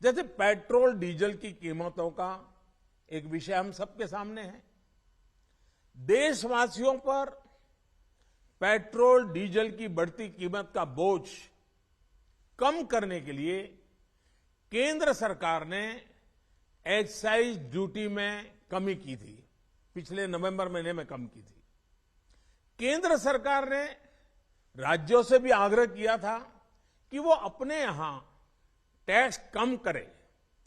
जैसे petrol diesel की कीमतों का एक विषय हम सबके सामने है। देशवासियों पर पेट्रोल डीजल की बढ़ती कीमत का बोझ कम करने के लिए केंद्र सरकार ने एक्साइज ड्यूटी में कमी की थी। पिछले नवंबर महीने में कम की थी। केंद्र सरकार ने राज्यों से भी आग्रह किया था कि वो अपने यहां टैक्स कम करे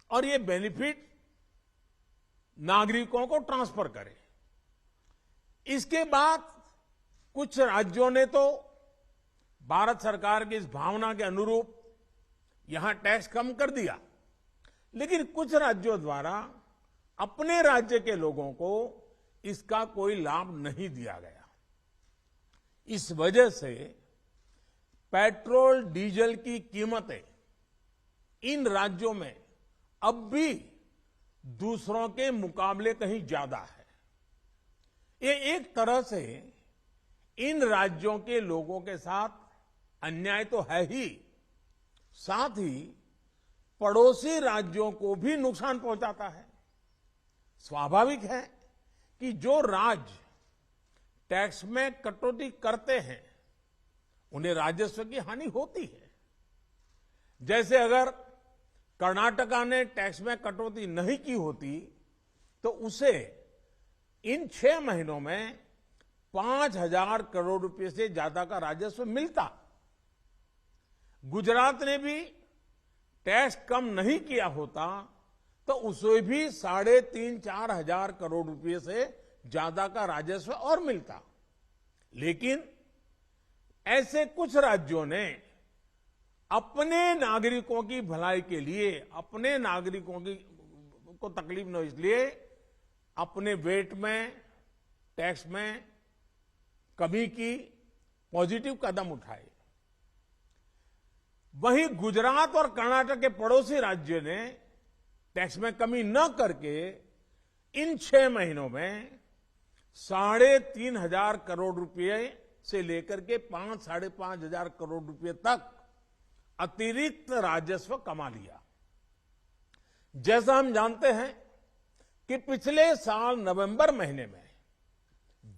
और ये बेनिफिट नागरिकों को ट्रांसफर करे। इसके बाद कुछ राज्यों ने तो भारत सरकार की इस भावना के अनुरूप यहां टैक्स कम कर दिया, लेकिन कुछ राज्यों द्वारा अपने राज्य के लोगों को इसका कोई लाभ नहीं दिया गया। इस वजह से पेट्रोल डीजल की कीमतें इन राज्यों में अब भी दूसरों के मुकाबले कहीं ज्यादा है। ये एक तरह से इन राज्यों के लोगों के साथ अन्याय तो है ही, साथ ही पड़ोसी राज्यों को भी नुकसान पहुंचाता है। स्वाभाविक है कि जो राज्य टैक्स में कटौती करते हैं उन्हें राजस्व की हानि होती है। जैसे अगर कर्नाटका ने टैक्स में कटौती नहीं की होती तो उसे इन 6 महीनों में 5,000 करोड़ रुपए से ज्यादा का राजस्व मिलता। गुजरात ने भी टैक्स कम नहीं किया होता तो उसे भी 3,500-4 हजार करोड़ रुपए से ज्यादा का राजस्व और मिलता। लेकिन ऐसे कुछ राज्यों ने अपने नागरिकों की भलाई के लिए, अपने नागरिकों को तकलीफ न हो इसलिए अपने वेट में, टैक्स में कमी की पॉजिटिव कदम उठाए। वहीं गुजरात और कर्नाटक के पड़ोसी राज्य ने टैक्स में कमी न करके इन 6 महीनों में 3,500 करोड़ रुपए से लेकर के 5-5.5 हजार करोड़ रुपए तक अतिरिक्त राजस्व कमा लिया। जैसा हम जानते हैं कि पिछले साल नवंबर महीने में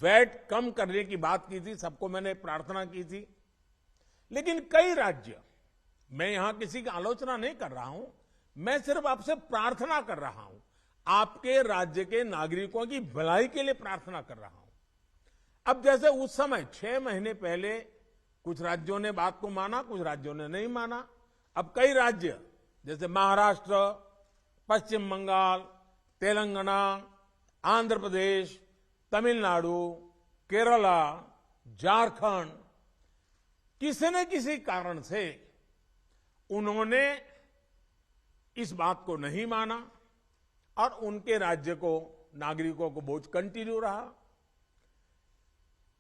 वैट कम करने की बात की थी, सबको मैंने प्रार्थना की थी, लेकिन कई राज्य, मैं यहां किसी की आलोचना नहीं कर रहा हूं, मैं सिर्फ आपसे प्रार्थना कर रहा हूं, आपके राज्य के नागरिकों की भलाई के लिए प्रार्थना कर रहा हूं। अब जैसे उस समय 6 महीने पहले कुछ राज्यों ने बात को माना, कुछ राज्यों ने नहीं माना। अब कई राज्य जैसे महाराष्ट्र, पश्चिम बंगाल, तेलंगाना, आंध्र प्रदेश, तमिलनाडु, केरला, झारखंड, किसी न किसी कारण से उन्होंने इस बात को नहीं माना और उनके राज्य को, नागरिकों को बोझ कंटिन्यू रहा।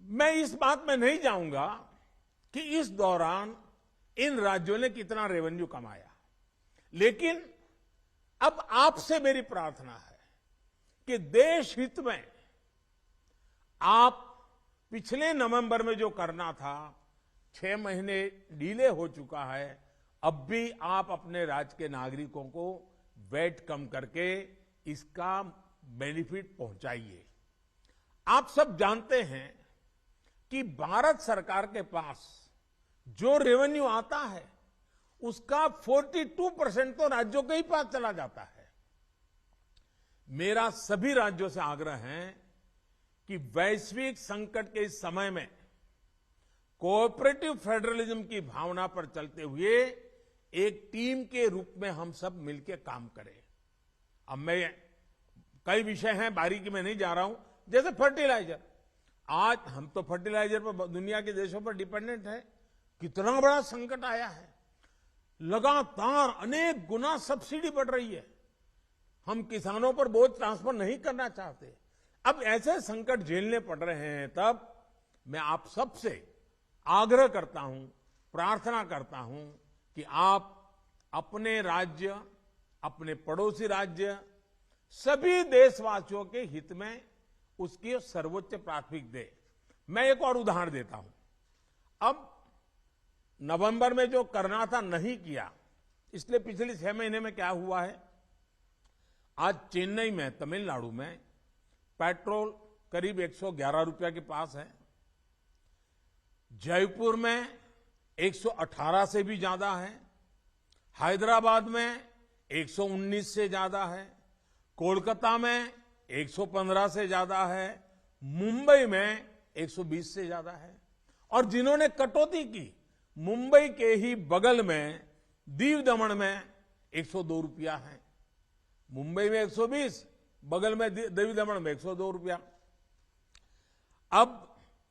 मैं इस बात में नहीं जाऊंगा कि इस दौरान इन राज्यों ने कितना रेवेन्यू कमाया, लेकिन अब आपसे मेरी प्रार्थना है कि देश हित में आप पिछले नवंबर में जो करना था, 6 महीने डिले हो चुका है, अब भी आप अपने राज्य के नागरिकों को वैट कम करके इसका बेनिफिट पहुंचाइए। आप सब जानते हैं कि भारत सरकार के पास जो रेवेन्यू आता है उसका 42% तो राज्यों के ही पास चला जाता है। मेरा सभी राज्यों से आग्रह है कि वैश्विक संकट के इस समय में कोऑपरेटिव फेडरलिज्म की भावना पर चलते हुए एक टीम के रूप में हम सब मिलकर काम करें। अब मैं कई विषय हैं, बारीकी में नहीं जा रहा हूं, जैसे फर्टिलाइजर। आज हम तो फर्टिलाइजर पर दुनिया के देशों पर डिपेंडेंट है। कितना बड़ा संकट आया है, लगातार अनेक गुना सब्सिडी बढ़ रही है। हम किसानों पर बोझ ट्रांसफर नहीं करना चाहते। अब ऐसे संकट झेलने पड़ रहे हैं, तब मैं आप सबसे आग्रह करता हूं, प्रार्थना करता हूं कि आप अपने राज्य, अपने पड़ोसी राज्य, सभी देशवासियों के हित में उसकी सर्वोच्च प्राथमिकता दे। मैं एक और उदाहरण देता हूं। अब नवंबर में जो करना था नहीं किया, इसलिए पिछले 6 महीने में क्या हुआ है, आज चेन्नई में, तमिलनाडु में पेट्रोल करीब 111 रुपया के पास है। जयपुर में 118 से भी ज्यादा है। हैदराबाद में 119 से ज्यादा है। कोलकाता में 115 से ज्यादा है। मुंबई में 120 से ज्यादा है। और जिन्होंने कटौती की, मुंबई के ही बगल में दीव दमन में 102 रुपया है। मुंबई में 120, बगल में दीव दमन में 102 रुपया। अब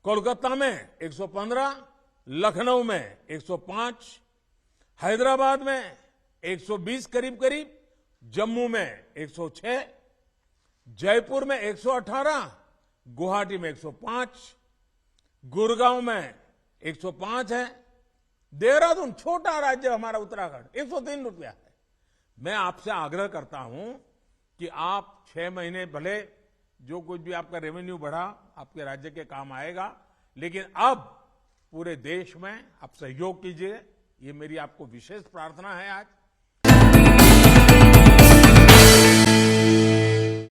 कोलकाता में 115, लखनऊ में 105, हैदराबाद में 120 करीब करीब, जम्मू में 106, जयपुर में 118, गुवाहाटी में 105, गुड़गांव में 105 है। देहरादून, छोटा राज्य हमारा उत्तराखंड, 103 रुपया है। मैं आपसे आग्रह करता हूं कि आप 6 महीने भले जो कुछ भी आपका रेवेन्यू बढ़ा आपके राज्य के काम आएगा, लेकिन अब पूरे देश में आप सहयोग कीजिए। ये मेरी आपको विशेष प्रार्थना है आज।